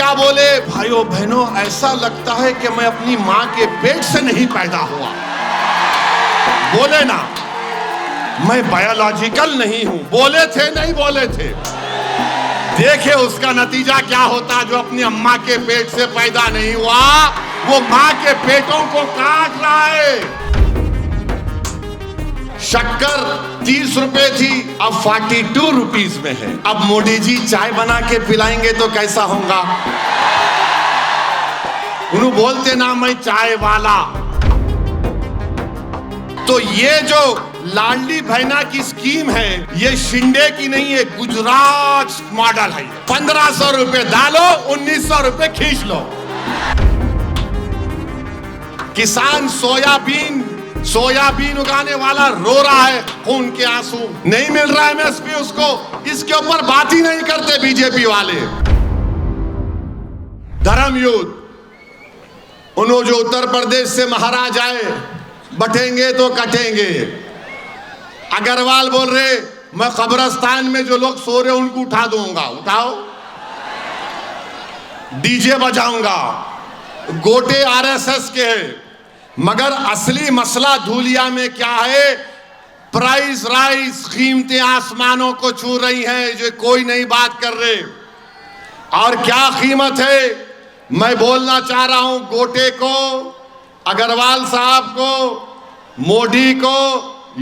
क्या बोले, भाइयों बहनों ऐसा लगता है कि मैं अपनी मां के पेट से नहीं पैदा हुआ। बोले ना, मैं बायोलॉजिकल नहीं हूं। बोले थे नहीं बोले थे। देखे उसका नतीजा क्या होता। जो अपनी अम्मा के पेट से पैदा नहीं हुआ वो मां के पेटों को काट रहा है। शक्कर 30 रुपए थी, अब 42 रुपीस में है। अब मोदी जी चाय बना के पिलाएंगे तो कैसा होगा। उन्होंने बोलते ना मैं चाय वाला। तो ये जो लाडली बहना की स्कीम है ये शिंदे की नहीं है, गुजरात मॉडल है। 1500 रुपए डालो, 1900 रुपए खींच लो। किसान सोयाबीन उगाने वाला रो रहा है खून के आंसू, नहीं मिल रहा है एमएसपी उसको। इसके ऊपर बात ही नहीं करते बीजेपी वाले। धर्म युद्ध, उन्होंने जो उत्तर प्रदेश से महाराज आए, बटेंगे तो कटेंगे। अग्रवाल बोल रहे मैं कब्रिस्तान में जो लोग सो रहे उनको उठा दूंगा। उठाओ, डीजे बजाऊंगा। गोटे आरएसएस के हैं, मगर असली मसला धूलिया में क्या है। प्राइस राइस, कीमतें आसमानों को छू रही हैं, जो कोई नहीं बात कर रहे। और क्या कीमत है, मैं बोलना चाह रहा हूं गोटे को, अग्रवाल साहब को, मोदी को,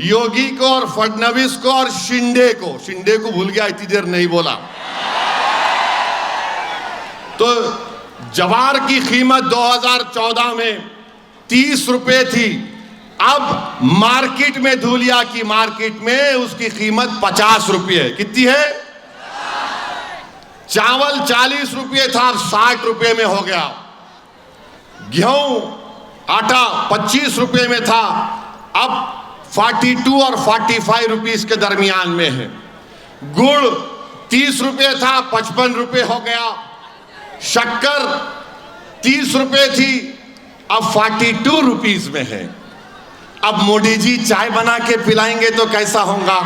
योगी को और फडणवीस को और शिंदे को। शिंदे को भूल गया, इतनी देर नहीं बोला। तो जवार की कीमत 2014 में 30 रुपए थी। अब मार्केट में, धूलिया की मार्केट में उसकी कीमत 50 रुपये है। कितनी है? चावल 40 रुपये था, अब 60 रुपये में हो गया। गेहूं, आटा 25 रुपये में था, अब 42 और 45 रुपीस के दरमियान में है। गुड़ 30 रुपये था, 55 रुपये हो गया। शक्कर 30 रुपये थी, अब 42 रुपीस में है। अब मोदी जी चाय बना के पिलाएंगे तो कैसा होगा।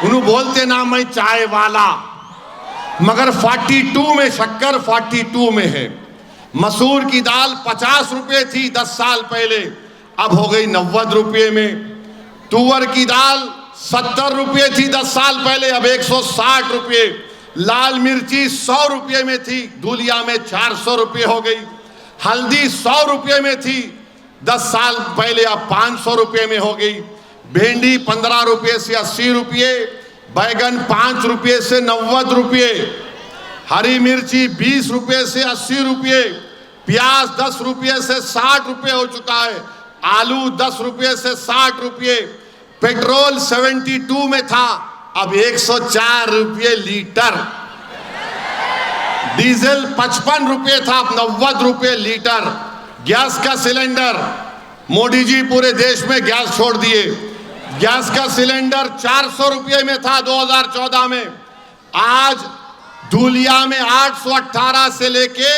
उन्होंने बोलते ना मैं चाय वाला, मगर 42 में शक्कर 42 में है। मसूर की दाल 50 रुपये थी 10 साल पहले, अब हो गई 90 रुपये में। तुअर की दाल 70 रुपये थी 10 साल पहले, अब 160 रुपये। लाल मिर्ची 100 रुपये में थी, धूलिया में 400 रुपये हो गई। हल्दी 100 रुपये में थी 10 साल पहले, अब 500 रुपये में हो गई। भिंडी 15 रुपये से 80 रुपये, बैगन 5 रुपये से 90 रुपये, हरी मिर्ची 20 रुपये से 80 रुपये, प्याज 10 रुपये से 60 रुपये हो चुका है, आलू 10 रुपये से 60 रुपये, पेट्रोल 72 में था, अब 104 रुपये लीटर। डीजल 55 रुपये था, अब 90 रुपये लीटर। गैस का सिलेंडर, मोदी जी पूरे देश में गैस छोड़ दिए। गैस का सिलेंडर 400 रुपये में था 2014 में, आज धूलिया में 818 से लेके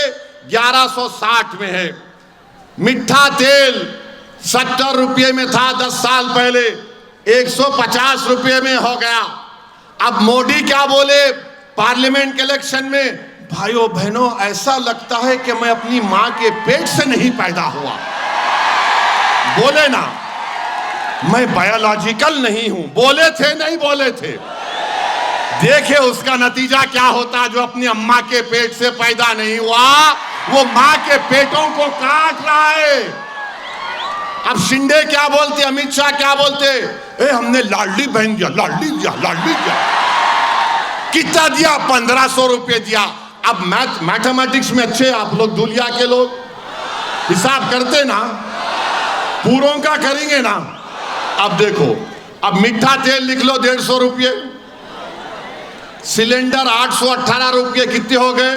1160 में है। मिठा तेल 70 रुपये में था 10 साल पहले, 150 रुपये में हो गया। अब मोदी क्या बोले पार्लियामेंट के इलेक्शन में, भाइयों बहनों ऐसा लगता है कि मैं अपनी मां के पेट से नहीं पैदा हुआ। बोले ना, मैं बायोलॉजिकल नहीं हूं। बोले थे नहीं बोले थे। देखे उसका नतीजा क्या होता। जो अपनी अम्मा के पेट से पैदा नहीं हुआ वो मां के पेटों को काट रहा है। अब शिंदे क्या बोलते, अमित शाह क्या बोलते, हमने लाडली बहन दिया, लाडली दिया, लाडली दिया। कितना दिया? 1500 रुपये दिया। अब मैथमेटिक्स में अच्छे आप लोग, धूलिया के लोग हिसाब करते ना, पूरों का करेंगे ना। अब देखो, अब मीठा तेल लिख लो 150 रुपये, सिलेंडर 818 रुपये, कितने हो गए?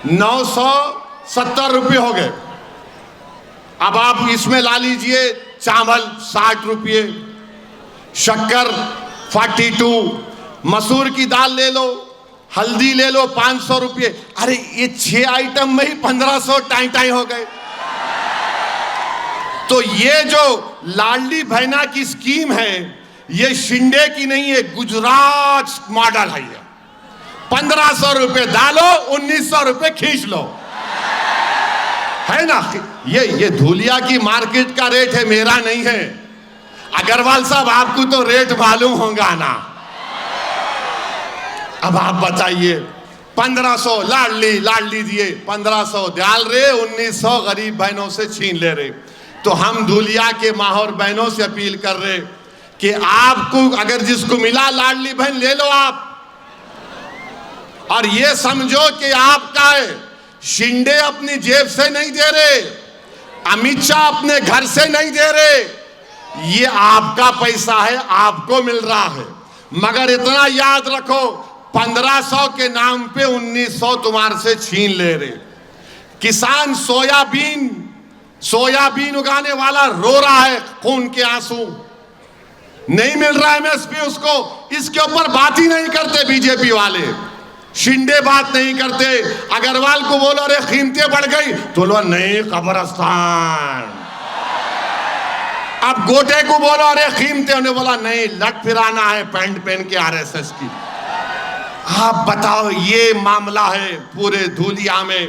970 रुपये हो गए। अब आप इसमें ला लीजिए चावल 60 रुपये, शक्कर 42, मसूर की दाल ले लो, हल्दी ले लो 500 रुपये। अरे ये 6 आइटम में ही 1500 टाई हो गए। तो ये जो लाडली बहना की स्कीम है ये शिंदे की नहीं है, गुजरात मॉडल है। 1500 रुपए डालो, 1900 रुपए खींच लो, है ना। ये धूलिया की मार्केट का रेट है, मेरा नहीं है। अग्रवाल साहब आपको तो रेट मालूम होगा ना। अब आप बताइए, 1500 लाडली दिए, 1500 डाल रहे, 1900 गरीब बहनों से छीन ले रहे। तो हम धूलिया के माहौर बहनों से अपील कर रहे कि आपको अगर जिसको मिला लाडली बहन ले लो आप, और ये समझो कि आपका है। शिंदे अपनी जेब से नहीं दे रहे, अमित शाह अपने घर से नहीं दे रहे, ये आपका पैसा है, आपको मिल रहा है। मगर इतना याद रखो, 1500 के नाम पे 1900 तुम्हारे से छीन ले रहे। किसान सोयाबीन उगाने वाला रो रहा है खून के आंसू, नहीं मिल रहा है एमएसपी उसको। इसके ऊपर बात ही नहीं करते बीजेपी वाले, शिंदे बात नहीं करते। अग्रवाल को बोलो अरे कीमतें बढ़ गई, तो लो नहीं कब्रिस्तान। अब गोटे को बोलो अरे कीमतें, उन्हें बोला नहीं लट फिराना है पैंट पहन के आरएसएस की। आप बताओ, ये मामला है पूरे धूलिया में।